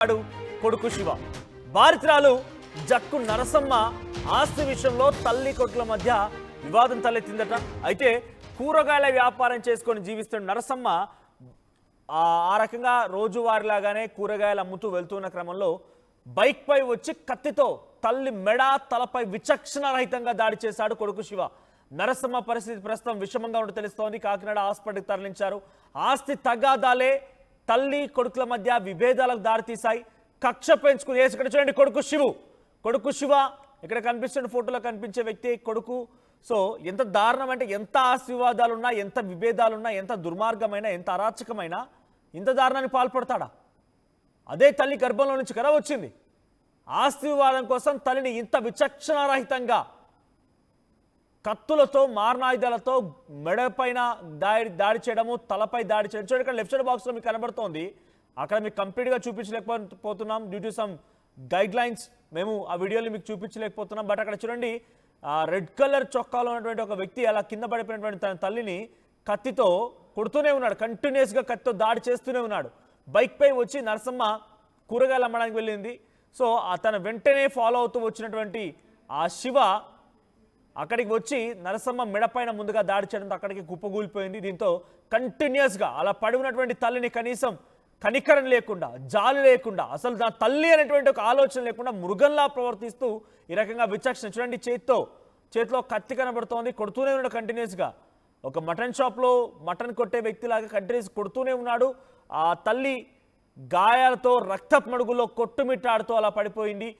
కొడుకు శివ బాధితురాలు జక్కు నరసమ్మ ఆస్తి విషయంలో తల్లి కొడుకుల మధ్య వివాదం తలెత్తిందట. అయితే కూరగాయల వ్యాపారం చేసుకొని జీవిస్తున్న నరసమ్మ ఆ రకంగా రోజువారీలాగానే కూరగాయలు అమ్ముతూ వెళ్తున్న క్రమంలో బైక్ పై వచ్చి కత్తితో తల్లి మెడ తలపై విచక్షణ రహితంగా దాడి చేశాడు కొడుకు శివ. నరసమ్మ పరిస్థితి ప్రస్తుతం విషమంగా ఉంటూ తెలుస్తోంది. కాకినాడ హాస్పిటల్కి తరలించారు. ఆస్తి తగాదాలే తల్లి కొడుకుల మధ్య విభేదాలకు దారితీశాయి. కక్ష పెంచుకుని ఇక్కడ చూడండి కొడుకు శివ ఇక్కడ కనిపిస్తున్న ఫోటోలో కనిపించే వ్యక్తి కొడుకు. సో ఎంత దారుణం అంటే ఎంత ఆస్తి వివాదాలున్నా, ఎంత విభేదాలున్నా, ఎంత దుర్మార్గమైన, ఎంత అరాచకమైన ఇంత దారుణానికి పాల్పడతాడా? అదే తల్లి గర్భంలో నుంచి కదా వచ్చింది. ఆస్తి వివాదం కోసం తల్లిని ఇంత విచక్షణారహితంగా కత్తులతో మారణాయుధాలతో మెడపైన దాడి చేయడము, తలపై దాడి చేయడం. చూడండి ఇక్కడ లెఫ్ట్ సైడ్ బాక్స్లో మీకు కనబడుతోంది. అక్కడ మీకు కంప్లీట్గా చూపించలేకపోతున్నాం due to some guidelines. మేము ఆ వీడియోని మీకు చూపించలేకపోతున్నాం. బట్ అక్కడ చూడండి రెడ్ కలర్ చొక్కాలో ఉన్నటువంటి ఒక వ్యక్తి అలా కింద పడిపోయినటువంటి తన తల్లిని కత్తితో కొడుతూనే ఉన్నాడు. కంటిన్యూస్గా కత్తితో దాడి చేస్తూనే ఉన్నాడు. బైక్ పై వచ్చి నరసమ్మ కూరగాయలు అమ్మడానికి వెళ్ళింది. సో తన వెంటనే ఫాలో అవుతూ వచ్చినటువంటి ఆ శివ అక్కడికి వచ్చి నరసమ్మ మెడపైన ముందుగా దాడి చేయడంతో అక్కడికి కుప్పగూలిపోయింది. దీంతో కంటిన్యూస్గా అలా పడి ఉన్నటువంటి తల్లిని కనీసం కనికరం లేకుండా, జాలి లేకుండా, అసలు నా తల్లి అనేటువంటి ఒక ఆలోచన లేకుండా మృగంలా ప్రవర్తిస్తూ ఈ రకంగా విచక్షణ. చూడండి చేతిలో కత్తి కనబడుతోంది. కొడుతూనే ఉన్నాడు కంటిన్యూస్గా. ఒక మటన్ షాప్లో మటన్ కొట్టే వ్యక్తిలాగా కంటిన్యూస్ కొడుతూనే ఉన్నాడు. ఆ తల్లి గాయాలతో రక్తపు మడుగులో కొట్టుమిట్టాడుతూ అలా పడిపోయింది.